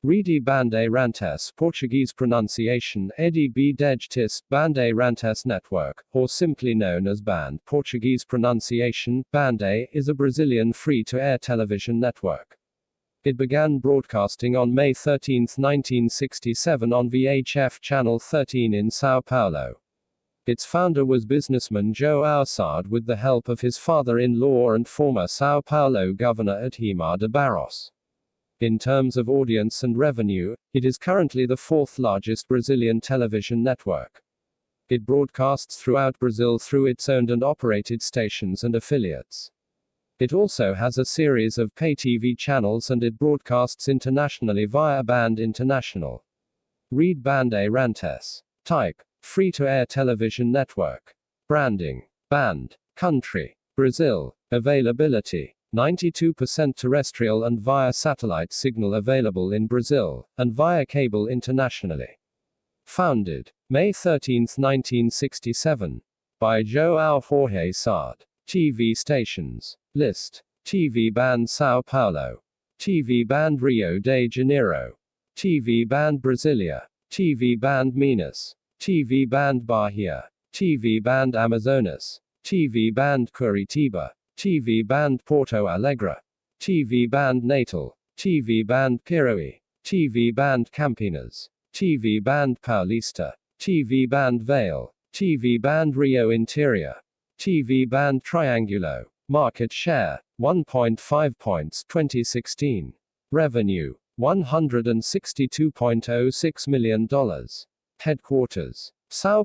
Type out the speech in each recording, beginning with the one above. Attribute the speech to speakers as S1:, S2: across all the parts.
S1: Rede Bandeirantes, Portuguese pronunciation, Rede Bandeirantes Network, or simply known as Band, Portuguese pronunciation, Bande, is a Brazilian free-to-air television network. It began broadcasting on May 13, 1967 on VHF Channel 13 in São Paulo. Its founder was businessman João Sard with the help of his father-in-law and former São Paulo governor Adhemar de Barros. In terms of audience and revenue, it is currently the fourth largest Brazilian television network. It broadcasts throughout Brazil through its owned and operated stations and affiliates. It also has a series of pay TV channels and it broadcasts internationally via Band International. Rede Bandeirantes. Type: free-to-air television network. Branding: Band. Country: Brazil. Availability: 92% terrestrial and via satellite signal available in Brazil, and via cable internationally. Founded May 13, 1967, by João Jorge Sard. TV stations. List: TV Band São Paulo, TV Band Rio de Janeiro, TV Band Brasilia, TV Band Minas, TV Band Bahia, TV Band Amazonas, TV Band Curitiba, TV Band Porto Alegre, TV Band Natal, TV Band Piauí, TV Band Campinas, TV Band Paulista, TV Band Vale, TV Band Rio Interior, TV Band Triangulo. Market share: 1.5 points 2016. Revenue: $162.06 million. Headquarters: São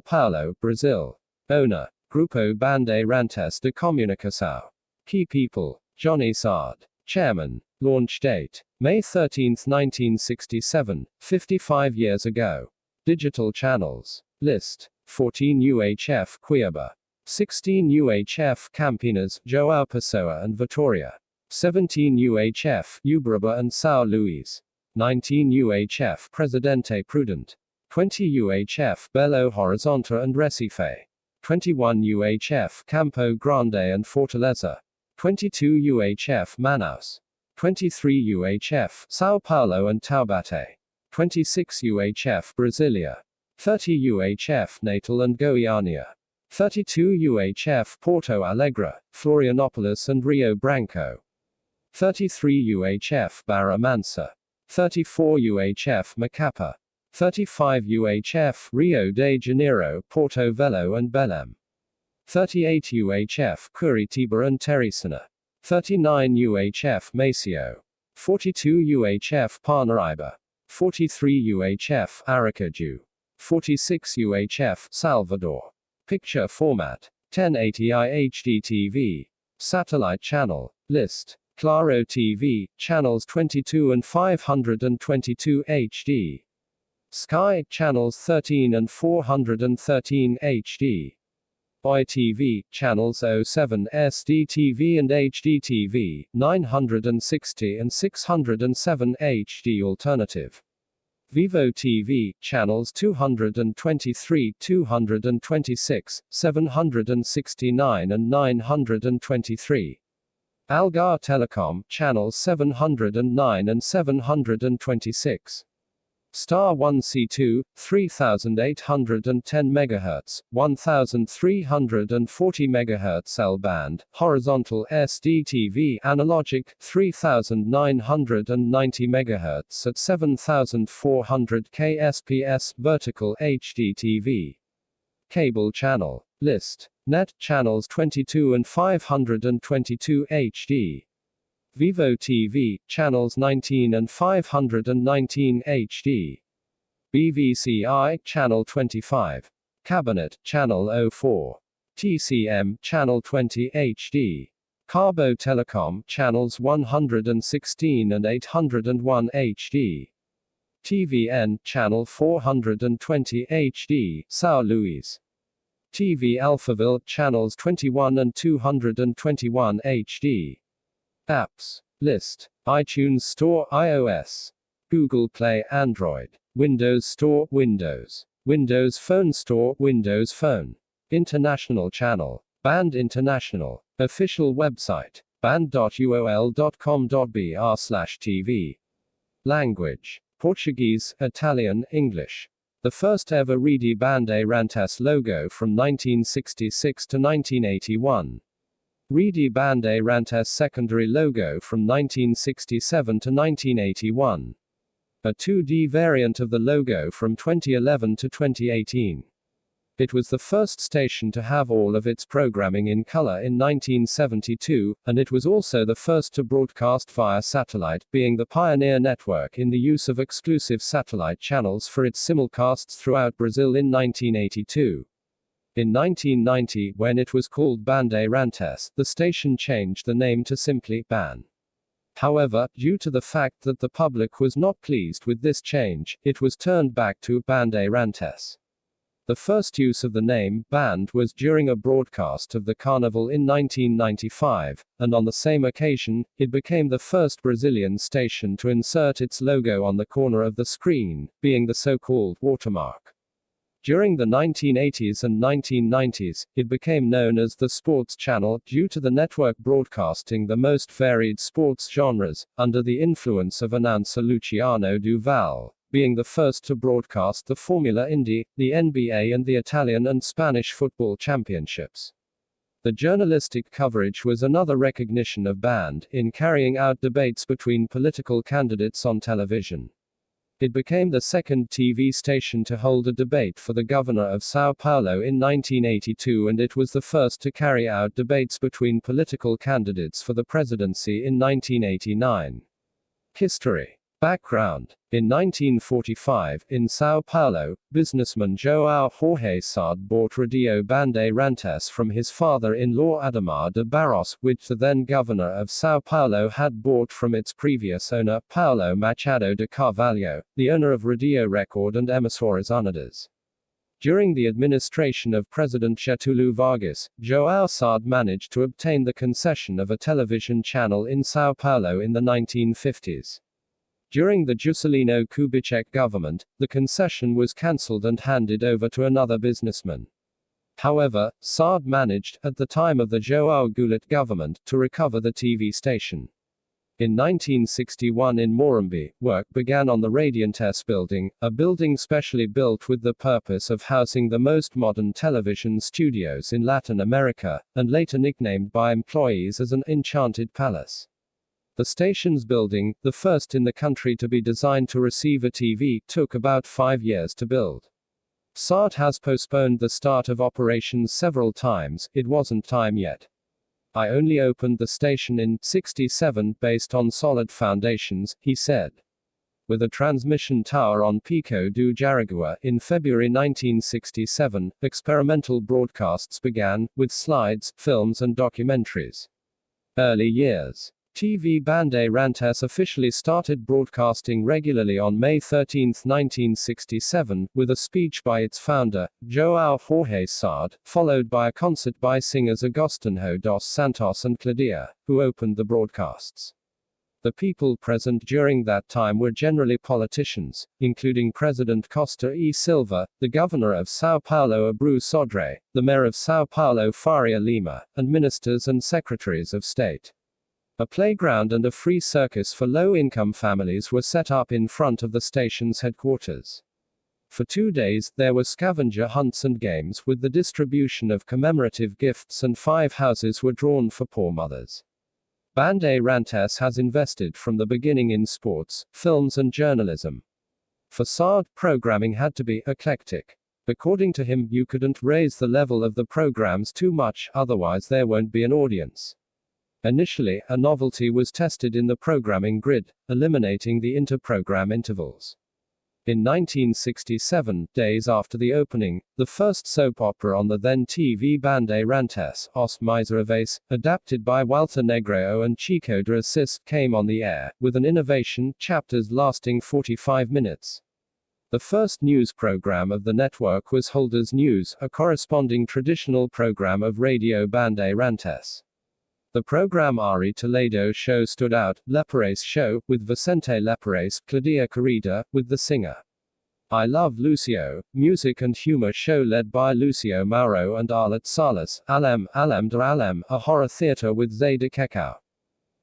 S1: Paulo, Brazil. Owner: Grupo Bandeirantes de Comunicação. Key people: Johnny Sard. Chairman. Launch date: May 13, 1967, 55 years ago. Digital channels. List: 14 UHF Cuiabá, 16 UHF Campinas, João Pessoa and Vitória, 17 UHF Uberaba and São Luís, 19 UHF Presidente Prudente, 20 UHF Belo Horizonte and Recife, 21 UHF Campo Grande and Fortaleza, 22 UHF Manaus, 23 UHF São Paulo and Taubaté, 26 UHF Brasilia, 30 UHF Natal and Goiânia, 32 UHF Porto Alegre, Florianópolis and Rio Branco, 33 UHF Barra Mansa, 34 UHF Macapá, 35 UHF Rio de Janeiro, Porto Velho and Belém, 38 UHF Curitiba and Teresina, 39 UHF Maceió, 42 UHF Parnaíba, 43 UHF Aracaju, 46 UHF Salvador. Picture format: 1080i HD TV. Satellite channel. List: Claro TV, channels 22 and 522 HD. Sky, channels 13 and 413 HD. Oi TV, channels 07 SD TV and HD TV, 960 and 607 HD alternative. Vivo TV, channels 223, 226, 769 and 923. Algar Telecom, channels 709 and 726. Star 1C2, 3810 MHz, 1340 MHz L-band, horizontal SD-TV, analogic, 3990 MHz at 7400 kSPS, vertical HD-TV. Cable channel. List. Net, channels 22 and 522 HD. Vivo TV, channels 19 and 519 HD. BVCI, channel 25. Cabinet, channel 04. TCM, channel 20 HD. Cabo Telecom, channels 116 and 801 HD. TVN, channel 420 HD, São Luís. TV Alphaville, channels 21 and 221 HD. Apps. List. iTunes Store, iOS. Google Play, Android. Windows Store, Windows. Windows Phone Store, Windows Phone. International channel. Band International. Official website. band.uol.com.br/tv. Language: Portuguese, Italian, English. The first ever Rede Bandeirantes logo from 1966 to 1981. Rede Bandeirantes secondary logo from 1967 to 1981. A 2D variant of the logo from 2011 to 2018. It was the first station to have all of its programming in color in 1972, and it was also the first to broadcast via satellite, being the pioneer network in the use of exclusive satellite channels for its simulcasts throughout Brazil in 1982. In 1990, when it was called Bandeirantes, the station changed the name to simply BAN. However, due to the fact that the public was not pleased with this change, it was turned back to Bandeirantes. The first use of the name, Band, was during a broadcast of the Carnival in 1995, and on the same occasion, it became the first Brazilian station to insert its logo on the corner of the screen, being the so-called watermark. During the 1980s and 1990s, it became known as the Sports Channel, due to the network broadcasting the most varied sports genres, under the influence of announcer Luciano Duval, being the first to broadcast the Formula Indy, the NBA and the Italian and Spanish football championships. The journalistic coverage was another recognition of Band, in carrying out debates between political candidates on television. It became the second TV station to hold a debate for the governor of São Paulo in 1982, and it was the first to carry out debates between political candidates for the presidency in 1989. History. Background. In 1945, in São Paulo, businessman João Jorge Sade bought Rede Bandeirantes from his father-in-law Ademar de Barros, which the then governor of São Paulo had bought from its previous owner, Paulo Machado de Carvalho, the owner of Radio Record and Emissoras Unidas. During the administration of President Getúlio Vargas, João Sade managed to obtain the concession of a television channel in São Paulo in the 1950s. During the Juscelino Kubitschek government, the concession was cancelled and handed over to another businessman. However, Sade managed, at the time of the João Goulart government, to recover the TV station. In 1961 in Morumbi, work began on the Radiantes building, a building specially built with the purpose of housing the most modern television studios in Latin America, and later nicknamed by employees as an enchanted palace. The station's building, the first in the country to be designed to receive a TV, took about 5 years to build. Sade has postponed the start of operations several times, it wasn't time yet. I only opened the station in '67 based on solid foundations, he said. With a transmission tower on Pico do Jaraguá in February 1967, experimental broadcasts began, with slides, films and documentaries. Early years. TV Bandeirantes officially started broadcasting regularly on May 13, 1967, with a speech by its founder, João Jorge Sade, followed by a concert by singers Agostinho dos Santos and Claudia, who opened the broadcasts. The people present during that time were generally politicians, including President Costa e Silva, the governor of São Paulo Abreu Sodré, the mayor of São Paulo Faria Lima, and ministers and secretaries of state. A playground and a free circus for low-income families were set up in front of the station's headquarters. For 2 days, there were scavenger hunts and games, with the distribution of commemorative gifts, and 5 houses were drawn for poor mothers. Bandeirantes has invested from the beginning in sports, films and journalism. For Sade, programming had to be eclectic. According to him, you couldn't raise the level of the programs too much, otherwise there won't be an audience. Initially, a novelty was tested in the programming grid, eliminating the inter-program intervals. In 1967, days after the opening, the first soap opera on the then TV Bandeirantes, Os Miseráveis, adapted by Walter Negrão and Chico de Assis, came on the air, with an innovation, chapters lasting 45 minutes. The first news program of the network was Holder's News, a corresponding traditional program of Radio Bandeirantes. The program Ari Toledo Show stood out, Leparais Show, with Vicente Leparais, Claudia Querida, with the singer. I Love Lucio, music and humor show led by Lucio Mauro and Arlette Salas, Alem de Alem, a horror theater with Zé de Cacau.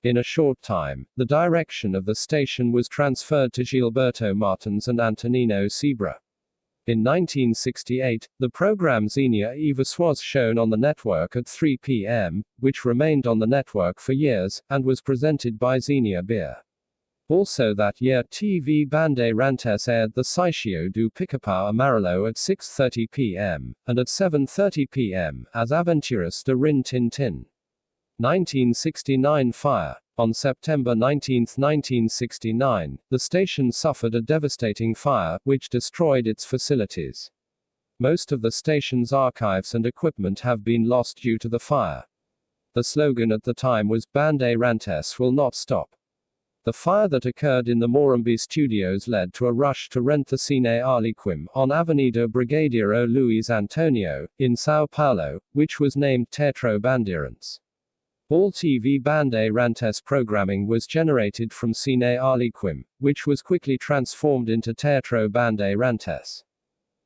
S1: In a short time, the direction of the station was transferred to Gilberto Martins and Antonino Sebra. In 1968, the program Xenia Evis was shown on the network at 3 p.m., which remained on the network for years, and was presented by Xenia Beer. Also that year, TV Bandeirantes aired the Sítio do Pica-Pau Amarelo at 6:30 p.m., and at 7:30 p.m., as Aventuras de Rin Tin Tin. 1969 fire. On September 19, 1969, the station suffered a devastating fire, which destroyed its facilities. Most of the station's archives and equipment have been lost due to the fire. The slogan at the time was Bandeirantes will not stop. The fire that occurred in the Morumbi studios led to a rush to rent the Cine Arlequim on Avenida Brigadeiro Luiz Antonio, in São Paulo, which was named Teatro Bandeirantes. All TV Bandeirantes programming was generated from Cine Arlequim, which was quickly transformed into Teatro Bandeirantes.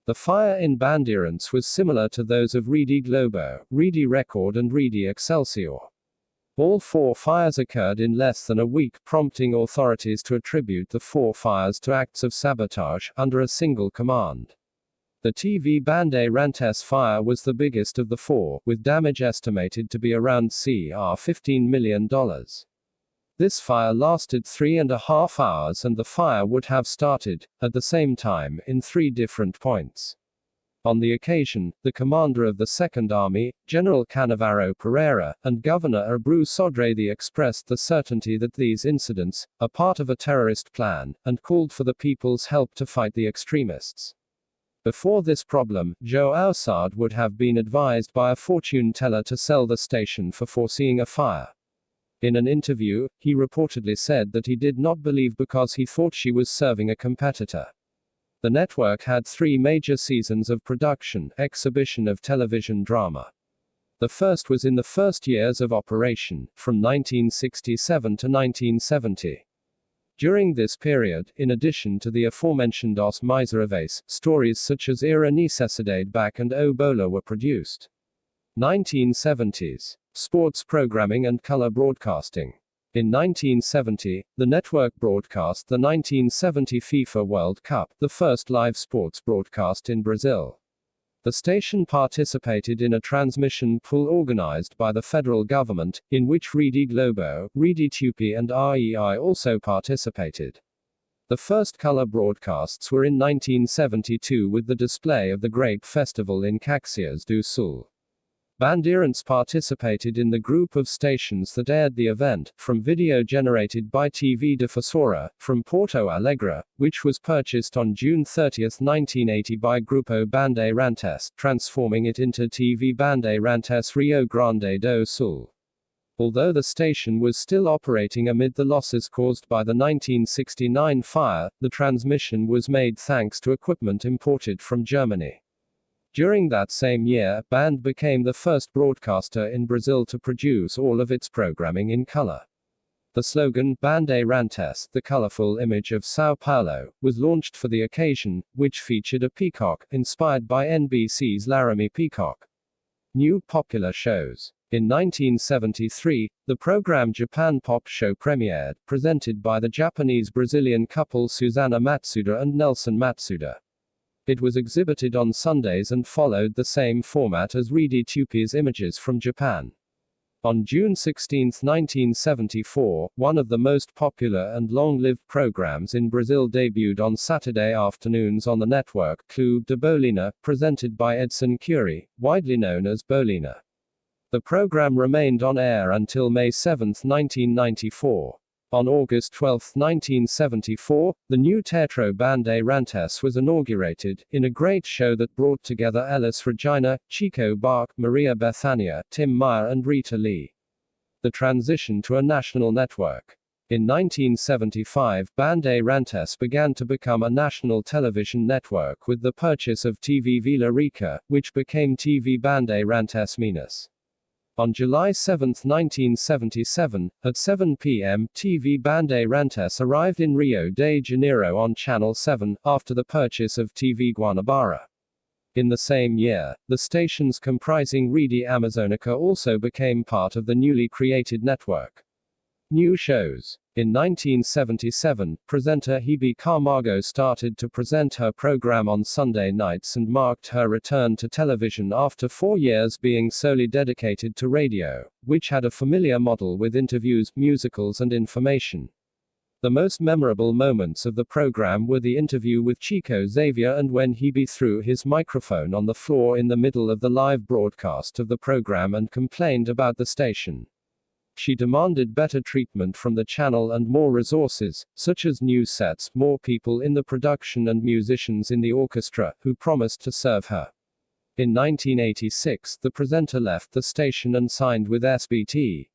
S1: The fire in Bandeirantes was similar to those of Rede Globo, Rede Record and Rede Excelsior. All four fires occurred in less than a week, prompting authorities to attribute the four fires to acts of sabotage, under a single command. The TV Bandeirantes fire was the biggest of the four, with damage estimated to be around $15 million. This fire lasted 3.5 hours and the fire would have started, at the same time, in 3 different points. On the occasion, the commander of the Second Army, General Canavaro Pereira, and Governor Abreu Sodré expressed the certainty that these incidents are part of a terrorist plan, and called for the people's help to fight the extremists. Before this problem, João Sard would have been advised by a fortune teller to sell the station for foreseeing a fire. In an interview, he reportedly said that he did not believe because he thought she was serving a competitor. The network had 3 major seasons of production, exhibition of television drama. The first was in the first years of operation, from 1967 to 1970. During this period, in addition to the aforementioned Os Miseráveis, stories such as Era Necessidade Back and O Bola were produced. 1970s. Sports programming and color broadcasting. In 1970, the network broadcast the 1970 FIFA World Cup, the first live sports broadcast in Brazil. The station participated in a transmission pool organized by the federal government, in which Rede Globo, Rede Tupi and REI also participated. The first color broadcasts were in 1972 with the display of the Grape Festival in Caxias do Sul. Bandeirantes participated in the group of stations that aired the event, from video generated by TV Difusora, from Porto Alegre, which was purchased on June 30, 1980 by Grupo Bandeirantes, transforming it into TV Bandeirantes Rio Grande do Sul. Although the station was still operating amid the losses caused by the 1969 fire, the transmission was made thanks to equipment imported from Germany. During that same year, Band became the first broadcaster in Brazil to produce all of its programming in color. The slogan, Bandeirantes, the colorful image of São Paulo, was launched for the occasion, which featured a peacock, inspired by NBC's Laramie Peacock. New popular shows. In 1973, the program Japan Pop Show premiered, presented by the Japanese-Brazilian couple Susanna Matsuda and Nelson Matsuda. It was exhibited on Sundays and followed the same format as Rede Tupi's Images from Japan. On June 16, 1974, one of the most popular and long-lived programs in Brazil debuted on Saturday afternoons on the network, Clube de Bolina, presented by Edson Cury, widely known as Bolina. The program remained on air until May 7, 1994. On August 12, 1974, the new Teatro Bandeirantes was inaugurated, in a great show that brought together Elis Regina, Chico Buarque, Maria Bethânia, Tim Meyer and Rita Lee. The transition to a national network. In 1975, Bandeirantes began to become a national television network with the purchase of TV Vila Rica, which became TV Bandeirantes Minas. On July 7, 1977, at 7 p.m., TV Bandeirantes arrived in Rio de Janeiro on Channel 7, after the purchase of TV Guanabara. In the same year, the stations comprising Rede Amazonica also became part of the newly created network. New shows. In 1977, presenter Hebe Camargo started to present her program on Sunday nights and marked her return to television after 4 years being solely dedicated to radio, which had a familiar model with interviews, musicals, and information. The most memorable moments of the program were the interview with Chico Xavier and when Hebe threw his microphone on the floor in the middle of the live broadcast of the program and complained about the station. She demanded better treatment from the channel and more resources, such as new sets, more people in the production and musicians in the orchestra, who promised to serve her. In 1986, the presenter left the station and signed with SBT.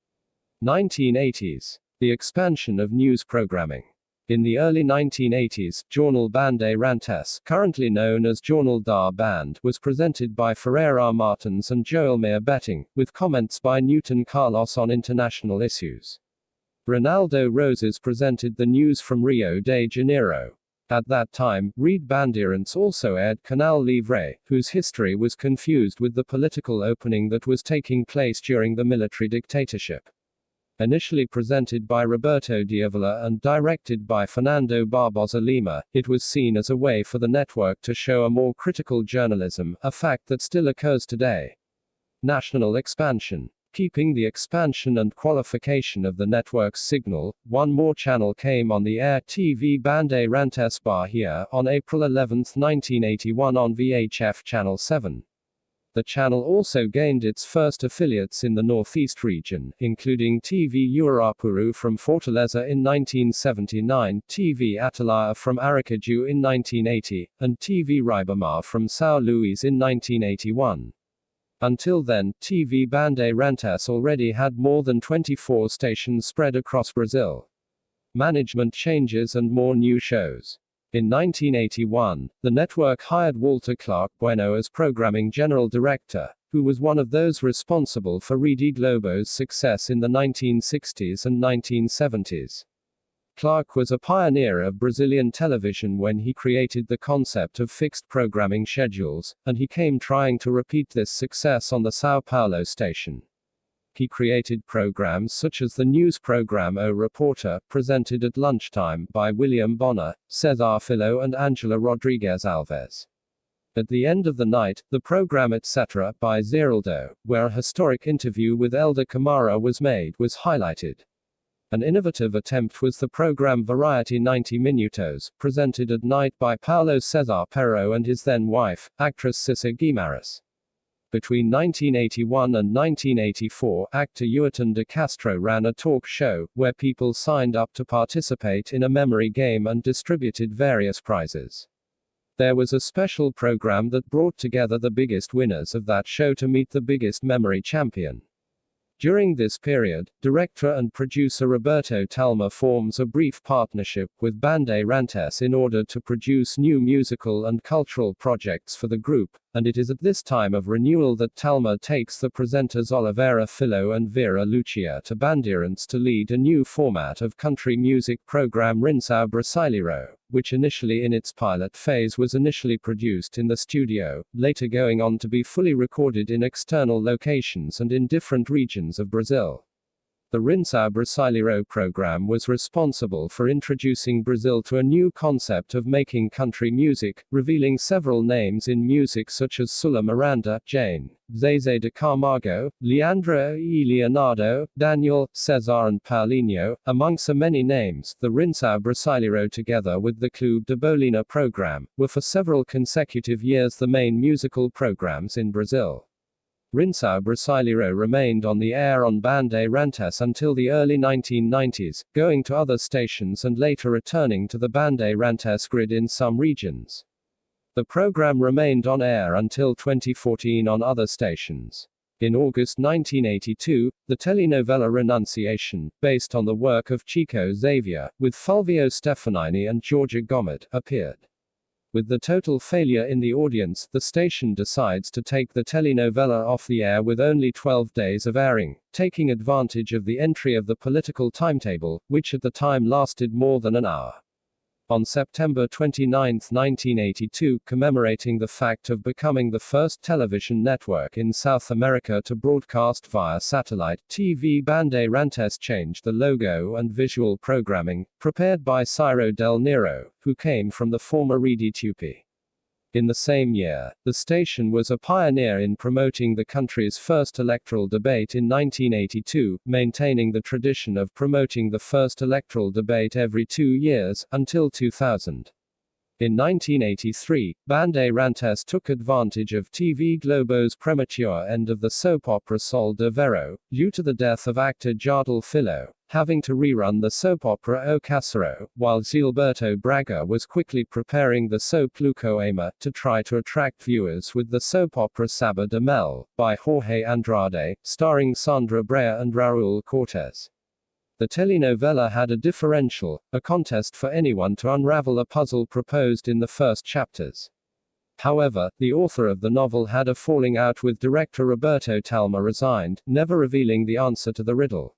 S1: 1980s. The expansion of news programming. In the early 1980s, Jornal Bandeirantes, currently known as Jornal da Band, was presented by Ferreira Martins and Joelmir Betting, with comments by Newton Carlos on international issues. Ronaldo Roses presented the news from Rio de Janeiro. At that time, Rede Bandeirantes also aired Canal Livre, whose history was confused with the political opening that was taking place during the military dictatorship. Initially presented by Roberto Diavola and directed by Fernando Barbosa Lima, it was seen as a way for the network to show a more critical journalism, a fact that still occurs today. National expansion. Keeping the expansion and qualification of the network's signal, one more channel came on the air, TV Bandeirantes Bahia, on April 11, 1981 on VHF Channel 7. The channel also gained its first affiliates in the Northeast region, including TV Uirapuru from Fortaleza in 1979, TV Atalaia from Aracaju in 1980, and TV Ribamar from São Luís in 1981. Until then, TV Bandeirantes already had more than 24 stations spread across Brazil. Management changes and more new shows. In 1981, the network hired Walter Clark Bueno as programming general director, who was one of those responsible for Rede Globo's success in the 1960s and 1970s. Clark was a pioneer of Brazilian television when he created the concept of fixed programming schedules, and he came trying to repeat this success on the São Paulo station. He created programs such as the news program O Reporter, presented at lunchtime by William Bonner, Cesar Filho and Angela Rodrigues Alves. At the end of the night, the program Etc. by Zeraldo, where a historic interview with Elder Camara was made, was highlighted. An innovative attempt was the program Variety 90 Minutos, presented at night by Paulo Cesar Pero and his then wife, actress Cissa Guimarães. Between 1981 and 1984, actor Yuatan de Castro ran a talk show, where people signed up to participate in a memory game and distributed various prizes. There was a special program that brought together the biggest winners of that show to meet the biggest memory champion. During this period, director and producer Roberto Talma forms a brief partnership with Bandeirantes in order to produce new musical and cultural projects for the group, and it is at this time of renewal that Talma takes the presenters Oliveira Filho and Vera Lucia to Bandeirantes to lead a new format of country music program Rinçao Brasileiro, which initially in its pilot phase was initially produced in the studio, later going on to be fully recorded in external locations and in different regions of Brazil. The Rinçao Brasileiro program was responsible for introducing Brazil to a new concept of making country music, revealing several names in music such as Sula Miranda, Jane, Zezé de Camargo, Leandro e Leonardo, Daniel, Cesar and Paulinho, among so many names. The Rinçao Brasileiro together with the Clube de Bolina program, were for several consecutive years the main musical programs in Brazil. Rinçao Brasileiro remained on the air on Bandeirantes until the early 1990s, going to other stations and later returning to the Bandeirantes grid in some regions. The program remained on air until 2014 on other stations. In August 1982, the telenovela Renunciation, based on the work of Chico Xavier, with Fulvio Stefanini and Georgia Gomet, appeared. With the total failure in the audience, the station decides to take the telenovela off the air with only 12 days of airing, taking advantage of the entry of the political timetable, which at the time lasted more than an hour. On September 29, 1982, commemorating the fact of becoming the first television network in South America to broadcast via satellite, TV Bandeirantes changed the logo and visual programming, prepared by Ciro Del Nero, who came from the former Rede Tupi. In the same year, the station was a pioneer in promoting the country's first electoral debate in 1982, maintaining the tradition of promoting the first electoral debate every 2 years, until 2000. In 1983, Bandeirantes took advantage of TV Globo's premature end of the soap opera Sol de Verão, due to the death of actor Jardel Filho, having to rerun the soap opera O Caçaro, while Gilberto Braga was quickly preparing the soap Lucoama, to try to attract viewers with the soap opera Saba de Mel, by Jorge Andrade, starring Sandra Brea and Raul Cortez. The telenovela had a differential, a contest for anyone to unravel a puzzle proposed in the first chapters. However, the author of the novel had a falling out with director Roberto Talma resigned, never revealing the answer to the riddle.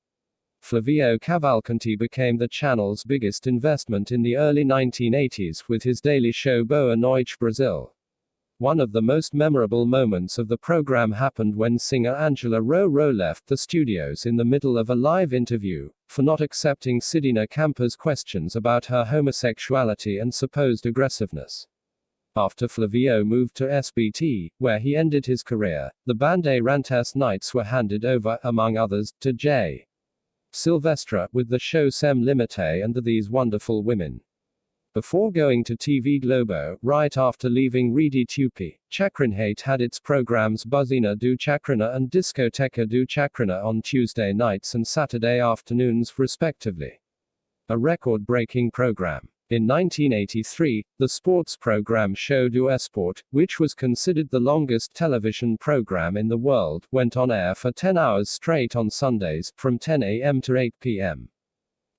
S1: Flavio Cavalcanti became the channel's biggest investment in the early 1980s with his daily show Boa Noite Brazil. One of the most memorable moments of the program happened when singer Angela Rorô left the studios in the middle of a live interview, for not accepting Cidina Campa's questions about her homosexuality and supposed aggressiveness. After Flavio moved to SBT, where he ended his career, the Bandeirantes nights were handed over, among others, to J. Silvestre, with the show Sem Limite and These Wonderful Women. Before going to TV Globo, right after leaving Rede Tupi, Chacrinhate had its programs Buzina do Chacrina and Discoteca do Chacrina on Tuesday nights and Saturday afternoons, respectively. A record-breaking program. In 1983, the sports program Show do Esporte, which was considered the longest television program in the world, went on air for 10 hours straight on Sundays, from 10 a.m. to 8 p.m.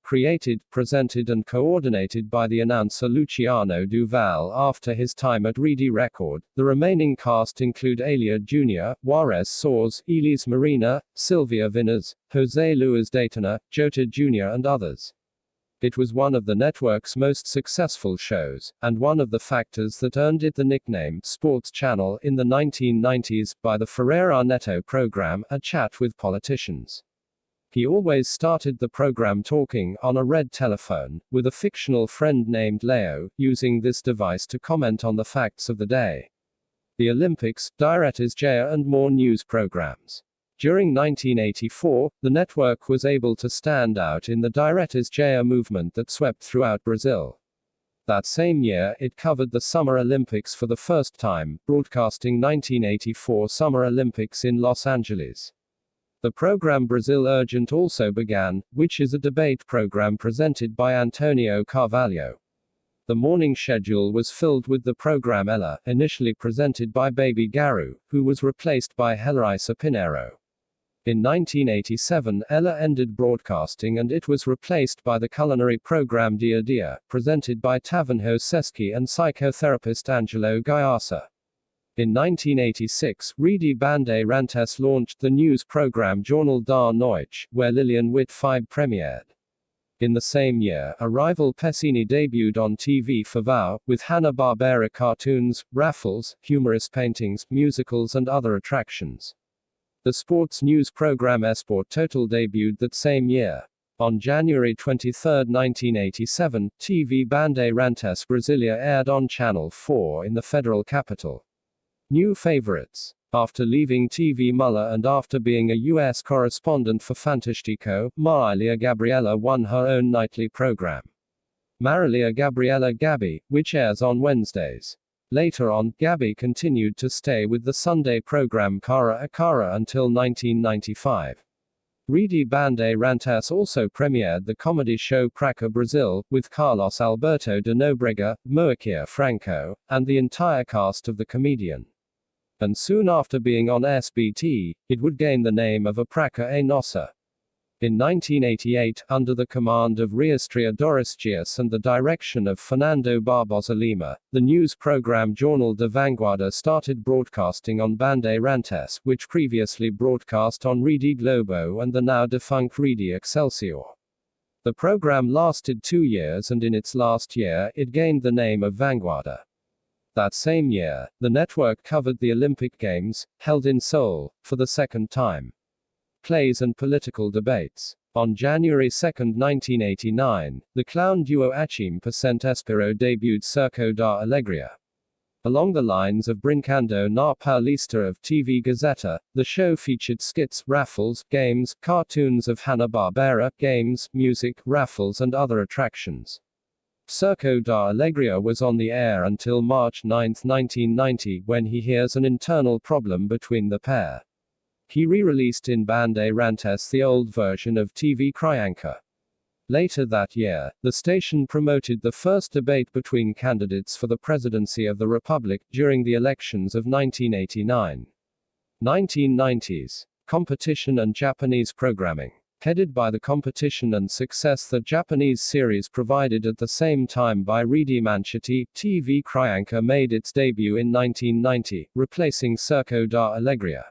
S1: Created, presented and coordinated by the announcer Luciano Duval after his time at Rede Record, the remaining cast include Elia Jr., Juarez Soares, Elis Marina, Silvia Vinas, Jose Luis Daytona, Jota Jr. and others. It was one of the network's most successful shows, and one of the factors that earned it the nickname Sports Channel in the 1990s, by the Ferreira Neto program, A Chat with Politicians. He always started the program talking on a red telephone, with a fictional friend named Leo, using this device to comment on the facts of the day. The Olympics, Diretas Jaya and more news programs. During 1984, the network was able to stand out in the Diretas Jaya movement that swept throughout Brazil. That same year, it covered the Summer Olympics for the first time, broadcasting 1984 Summer Olympics in Los Angeles. The program Brazil Urgent also began, which is a debate program presented by Antonio Carvalho. The morning schedule was filled with the program Ela, initially presented by Baby Garu, who was replaced by Helraisa Pinheiro. In 1987, Ela ended broadcasting and it was replaced by the culinary program Dia Dia, presented by Tavanho Seski and psychotherapist Angelo Gaiasa. In 1986, Rede Bandeirantes launched the news program Jornal da Noite, where Lilian Whitfield premiered. In the same year, a rival Pessini debuted on TV Favao, with Hanna-Barbera cartoons, raffles, humorous paintings, musicals and other attractions. The sports news program Esporte Total debuted that same year. On January 23, 1987, TV Bandeirantes Brasilia aired on Channel 4 in the federal capital. New favorites. After leaving TV Muller and after being a U.S. correspondent for Fantastico, Marilia Gabriela won her own nightly program. Marilia Gabriela Gabi, which airs on Wednesdays. Later on, Gabi continued to stay with the Sunday program Cara a Cara until 1995. Rede Bandeirantes also premiered the comedy show Praca Brazil, with Carlos Alberto de Nobrega, Moaquia Franco, and the entire cast of The Comedian. And soon after being on SBT, it would gain the name of A Praca e Nossa. In 1988, under the command of Riastria Doris Dias and the direction of Fernando Barbosa Lima, the news program Jornal da Vanguarda started broadcasting on Bandeirantes, which previously broadcast on Rede Globo and the now defunct Rede Excelsior. The program lasted 2 years, and in its last year, it gained the name of Vanguardia. That same year, the network covered the Olympic Games, held in Seoul, for the second time. Plays and political debates. On January 2, 1989, the clown duo Achim Percent Espero debuted Circo da Alegria. Along the lines of Brincando na Paulista of TV Gazeta, the show featured skits, raffles, games, cartoons of Hanna-Barbera, games, music, raffles, and other attractions. Circo da Alegria was on the air until March 9, 1990, when he hears an internal problem between the pair. He re-released in Bandeirantes the old version of TV Criança. Later that year, the station promoted the first debate between candidates for the presidency of the Republic during the elections of 1989. 1990s. Competition and Japanese programming. Headed by the competition and success that Japanese series provided at the same time by Rede Bandeirantes, TV Criança made its debut in 1990, replacing Circo da Alegria.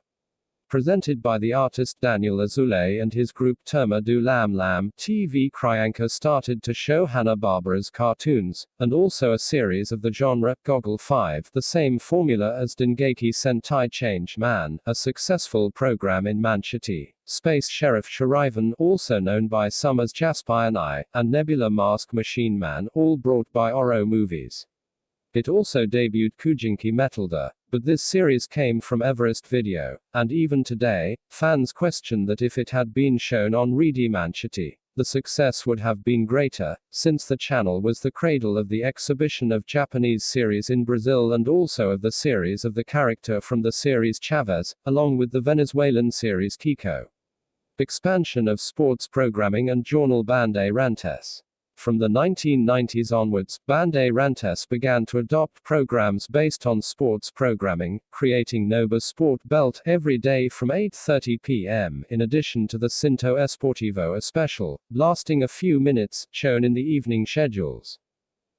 S1: Presented by the artist Daniel Azulay and his group Turma do Lam Lam, TV Criança started to show Hanna-Barbera's cartoons, and also a series of the genre, Goggle 5, the same formula as Dengeki Sentai Change Man, a successful program in Manchete, Space Sheriff Shurivan, also known by some as Jaspion I, and Nebula Mask Machine Man, all brought by Oro Movies. It also debuted Kujinki Metalda, but this series came from Everest Video, and even today, fans question that if it had been shown on Rede Bandeirantes, the success would have been greater, since the channel was the cradle of the exhibition of Japanese series in Brazil and also of the series of the character from the series Chavez, along with the Venezuelan series Kiko. Expansion of sports programming and Jornal Bandeirantes. From the 1990s onwards, Bandeirantes began to adopt programs based on sports programming, creating Nova Sport Belt every day from 8:30 p.m., in addition to the Cinto Esportivo a special, lasting a few minutes, shown in the evening schedules.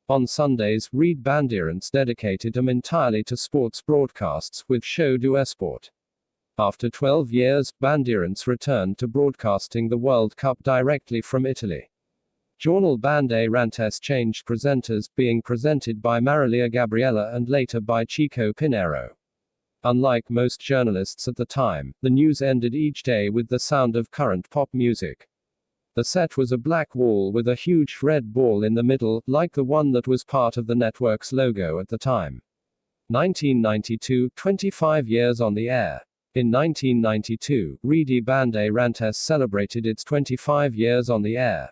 S1: On Sundays, Rede Bandeirantes dedicated them entirely to sports broadcasts, with Show do Esporte. After 12 years, Bandeirantes returned to broadcasting the World Cup directly from Italy. Jornal Bandeirantes changed presenters, being presented by Marilia Gabriela and later by Chico Pinheiro. Unlike most journalists at the time, the news ended each day with the sound of current pop music. The set was a black wall with a huge red ball in the middle, like the one that was part of the network's logo at the time. 1992, 25 years on the air. In 1992, Rede Bandeirantes celebrated its 25 years on the air.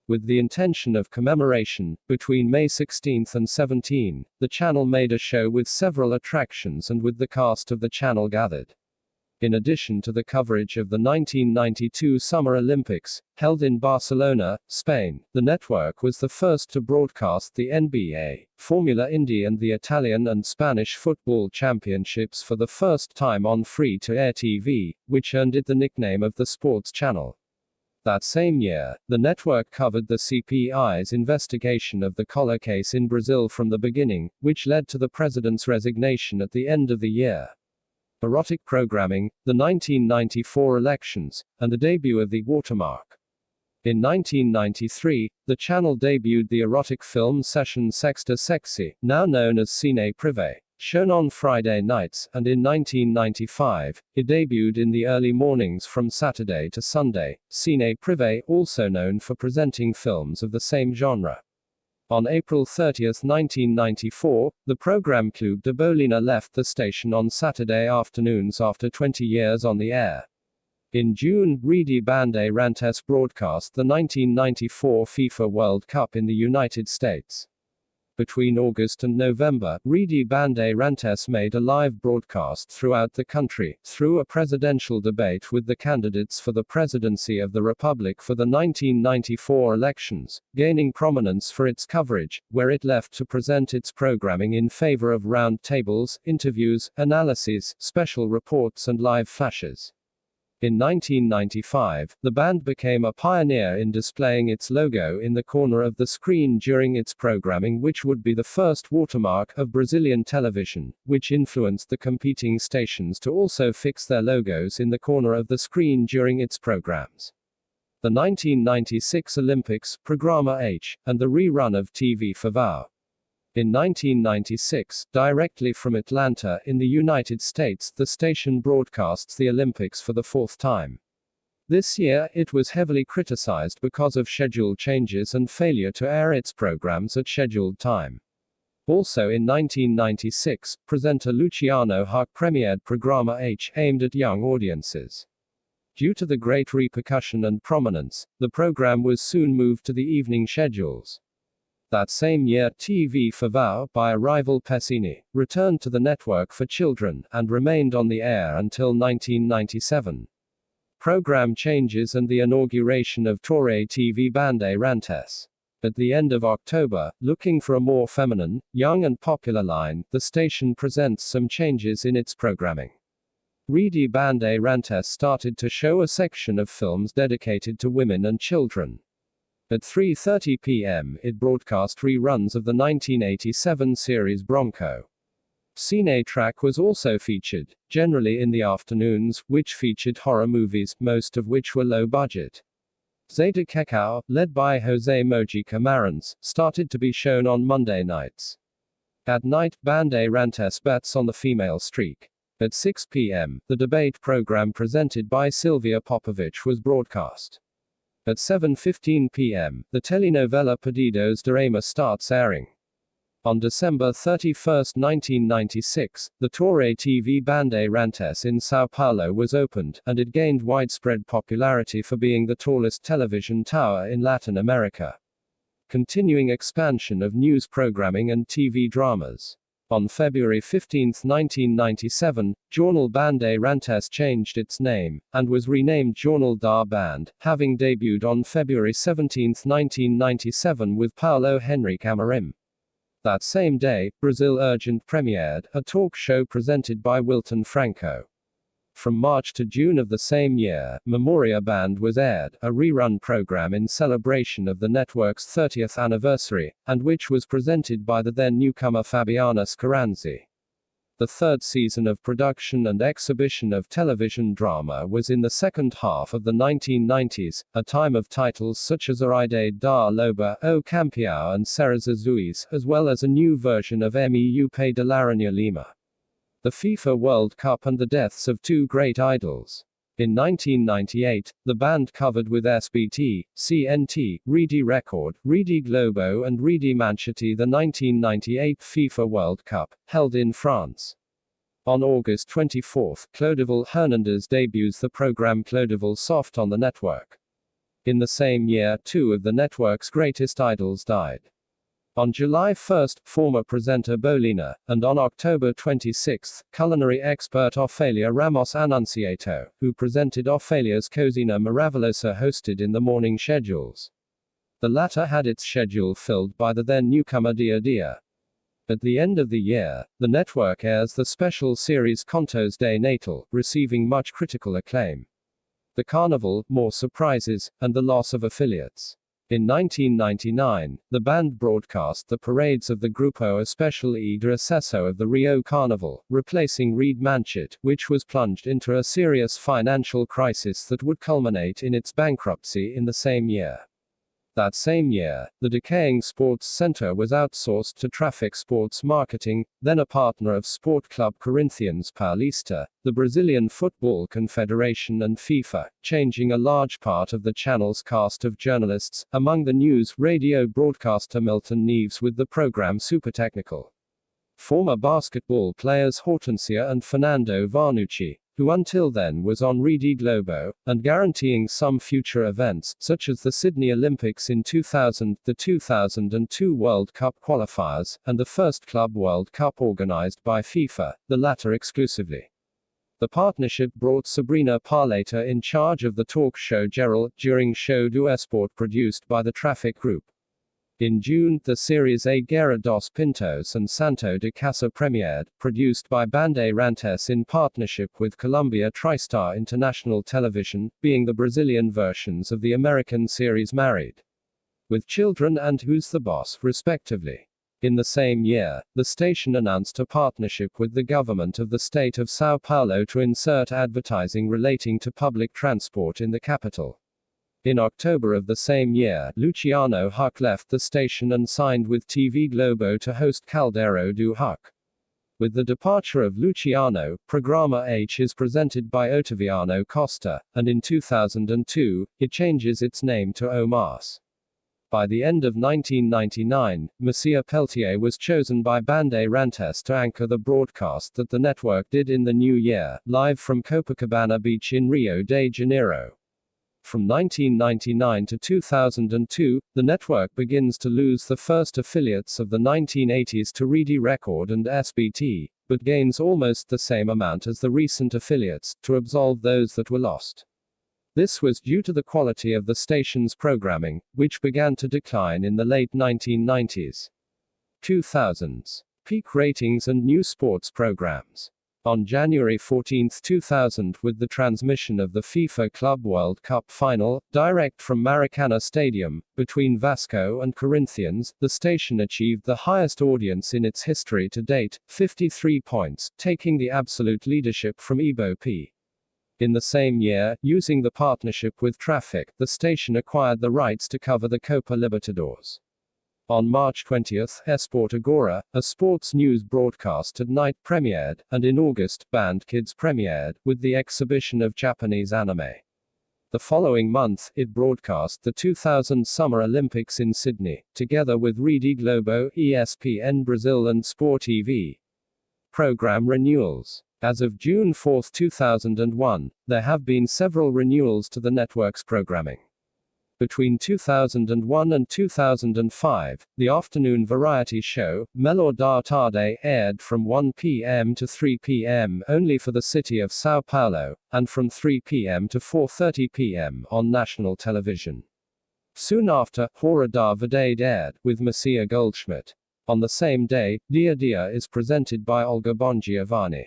S1: With the intention of commemoration, between May 16 and 17, the channel made a show with several attractions and with the cast of the channel gathered. In addition to the coverage of the 1992 Summer Olympics, held in Barcelona, Spain, the network was the first to broadcast the NBA, Formula Indy and the Italian and Spanish football championships for the first time on free-to-air TV, which earned it the nickname of the Sports Channel. That same year, the network covered the CPI's investigation of the Collor case in Brazil from the beginning, which led to the president's resignation at the end of the year. Erotic programming, the 1994 elections, and the debut of the watermark. In 1993, the channel debuted the erotic film session Sexta Sexy, now known as Cine Privé, shown on Friday nights, and in 1995, it debuted in the early mornings from Saturday to Sunday, Cine Privé, also known for presenting films of the same genre. On April 30, 1994, the program Clube de Bolina left the station on Saturday afternoons after 20 years on the air. In June, Rede Bandeirantes broadcast the 1994 FIFA World Cup in the United States. Between August and November, Rede Bandeirantes made a live broadcast throughout the country, through a presidential debate with the candidates for the presidency of the Republic for the 1994 elections, gaining prominence for its coverage, where it left to present its programming in favor of round tables, interviews, analyses, special reports and live flashes. In 1995, the band became a pioneer in displaying its logo in the corner of the screen during its programming, which would be the first watermark of Brazilian television, which influenced the competing stations to also fix their logos in the corner of the screen during its programs. the 1996 Olympics, Programa H, and the rerun of TV Fifa. In 1996, directly from Atlanta, in the United States, the station broadcasts the Olympics for the fourth time. This year, it was heavily criticized because of schedule changes and failure to air its programs at scheduled time. Also in 1996, presenter Luciano Huck premiered Programa H, aimed at young audiences. Due to the great repercussion and prominence, the program was soon moved to the evening schedules. That same year, TV Fifa, by a rival Pessini, returned to the network for children, and remained on the air until 1997. Program changes and the inauguration of Torre TV Bandeirantes. At the end of October, looking for a more feminine, young and popular line, the station presents some changes in its programming. Rede Bandeirantes started to show a section of films dedicated to women and children. At 3:30 p.m., it broadcast reruns of the 1987 series Bronco. Cine Track was also featured, generally in the afternoons, which featured horror movies, most of which were low budget. Zeta Cacao, led by Jose Mojica Marins, started to be shown on Monday nights. At night, Bandeirantes bets on the female streak. At 6 p.m., the debate program presented by Silvia Popovic was broadcast. At 7:15 p.m., the telenovela Pedidos de Ama starts airing. On December 31, 1996, the Torre TV Bandeirantes in São Paulo was opened, and it gained widespread popularity for being the tallest television tower in Latin America. Continuing expansion of news programming and TV dramas. On February 15, 1997, Jornal Bandeirantes changed its name, and was renamed Jornal da Band, having debuted on February 17, 1997 with Paulo Henrique Amorim. That same day, Brazil Urgent premiered, a talk show presented by Wilton Franco. From March to June of the same year, Memoria Band was aired, a rerun program in celebration of the network's 30th anniversary, and which was presented by the then newcomer Fabiana Scaranzi. The third season of production and exhibition of television drama was in the second half of the 1990s, a time of titles such as A Rede da Loba, O Campeão and Serras Azuis, as well as a new version of Meu Pai de Laranha Lima. The FIFA World Cup and the deaths of two great idols. In 1998, the band covered with SBT, CNT, Rede Record, Rede Globo and Rede Manchete the 1998 FIFA World Cup, held in France. On August 24, Clodoval Hernandez debuts the program Clodoval Soft on the network. In the same year, two of the network's greatest idols died. On July 1, former presenter Bolina, and on October 26, culinary expert Ofelia Ramos Anunciato, who presented Ofelia's Cocina Maravilhosa hosted in the morning schedules. The latter had its schedule filled by the then newcomer Dia Dia. At the end of the year, the network airs the special series Contos de Natal, receiving much critical acclaim. The Carnival, more surprises, and the loss of affiliates. In 1999, the band broadcast the parades of the Grupo Especial e de Acesso of the Rio Carnival, replacing Rede Manchete, which was plunged into a serious financial crisis that would culminate in its bankruptcy in the same year. That same year, the decaying sports center was outsourced to Traffic Sports Marketing, then a partner of Sport Club Corinthians Paulista, the Brazilian Football Confederation and FIFA, changing a large part of the channel's cast of journalists, among the news radio broadcaster Milton Neves with the program Super Technical. Former basketball players Hortensia and Fernando Vanucci, who until then was on Rede Globo, and guaranteeing some future events, such as the Sydney Olympics in 2000, the 2002 World Cup qualifiers, and the first Club World Cup organized by FIFA, the latter exclusively. The partnership brought Sabrina Parleiter in charge of the talk show Geral, during Show do Esporte produced by the Traffic Group. In June, the series A Guerra dos Pintos and Santo de Casa premiered, produced by Bandeirantes in partnership with Columbia TriStar International Television, being the Brazilian versions of the American series Married with Children and Who's the Boss, respectively. In the same year, the station announced a partnership with the government of the state of São Paulo to insert advertising relating to public transport in the capital. In October of the same year, Luciano Huck left the station and signed with TV Globo to host Caldero do Huck. With the departure of Luciano, Programa H is presented by Otaviano Costa, and in 2002, it changes its name to OMAS. By the end of 1999, Monsieur Peltier was chosen by Bandeirantes to anchor the broadcast that the network did in the new year, live from Copacabana Beach in Rio de Janeiro. From 1999 to 2002, the network begins to lose the first affiliates of the 1980s to Rede Record and SBT, but gains almost the same amount as the recent affiliates, to absolve those that were lost. This was due to the quality of the station's programming, which began to decline in the late 1990s. 2000s. Peak ratings and new sports programs. On January 14, 2000, with the transmission of the FIFA Club World Cup final, direct from Maracana Stadium, between Vasco and Corinthians, the station achieved the highest audience in its history to date, 53 points, taking the absolute leadership from Ebo P. In the same year, using the partnership with Traffic, the station acquired the rights to cover the Copa Libertadores. On March 20, Esport Agora, a sports news broadcast at night, premiered, and in August, Band Kids premiered, with the exhibition of Japanese anime. The following month, it broadcast the 2000 Summer Olympics in Sydney, together with Rede Globo, ESPN Brazil and Sport TV. Program renewals. As of June 4, 2001, there have been several renewals to the network's programming. Between 2001 and 2005, the afternoon variety show, Melhor da Tarde, aired from 1 p.m. to 3 p.m. only for the city of São Paulo, and from 3 p.m. to 4:30 p.m. on national television. Soon after, Hora da Verdade aired, with Messiah Goldschmidt. On the same day, Dia Dia is presented by Olga Bongiovanni.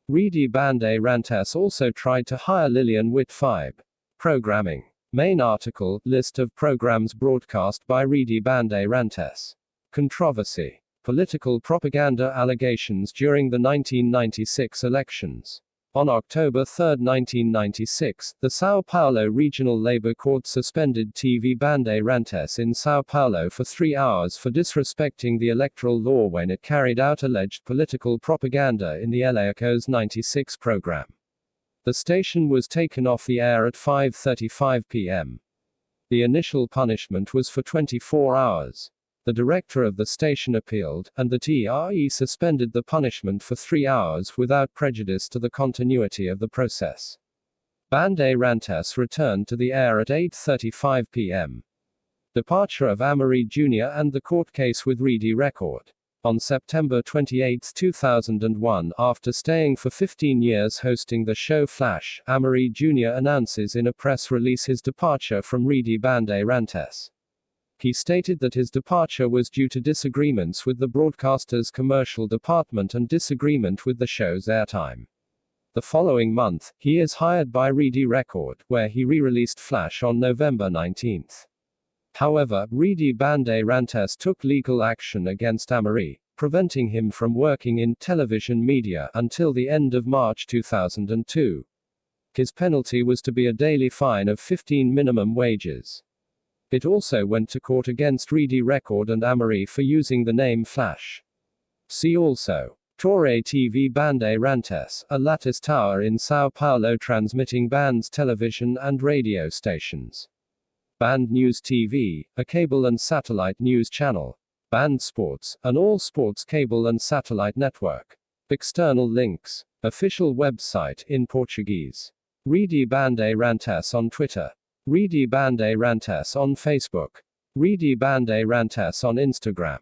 S1: Rede Bandeirantes also tried to hire Lilian Whitfibe. Programming. Main article, list of programs broadcast by Rede Bandeirantes. Controversy. Political propaganda allegations during the 1996 elections. On October 3, 1996, the São Paulo Regional Labor Court suspended TV Bandeirantes in São Paulo for 3 hours for disrespecting the electoral law when it carried out alleged political propaganda in the Eleacos 96 program. The station was taken off the air at 5:35 p.m. The initial punishment was for 24 hours. The director of the station appealed, and the TRE suspended the punishment for 3 hours without prejudice to the continuity of the process. Bandeirantes returned to the air at 8:35 p.m. Departure of Amaury Jr. and the court case with Rede Record. On September 28, 2001, after staying for 15 years hosting the show Flash, Amaury Jr. announces in a press release his departure from Rede Bandeirantes. He stated that his departure was due to disagreements with the broadcaster's commercial department and disagreement with the show's airtime. The following month, he is hired by Rede Record, where he re-released Flash on November 19. However, Rede Bandeirantes took legal action against Amaury, preventing him from working in television media until the end of March 2002. His penalty was to be a daily fine of 15 minimum wages. It also went to court against Rede Record and Amaury for using the name Flash. See also. Torre TV Bandeirantes, a lattice tower in São Paulo transmitting Band's television and radio stations. Band News TV, a cable and satellite news channel. Band Sports, an all-sports cable and satellite network. External links. Official website in Portuguese. Rede Bandeirantes on Twitter. Rede Bandeirantes on Facebook. Rede Bandeirantes on Instagram.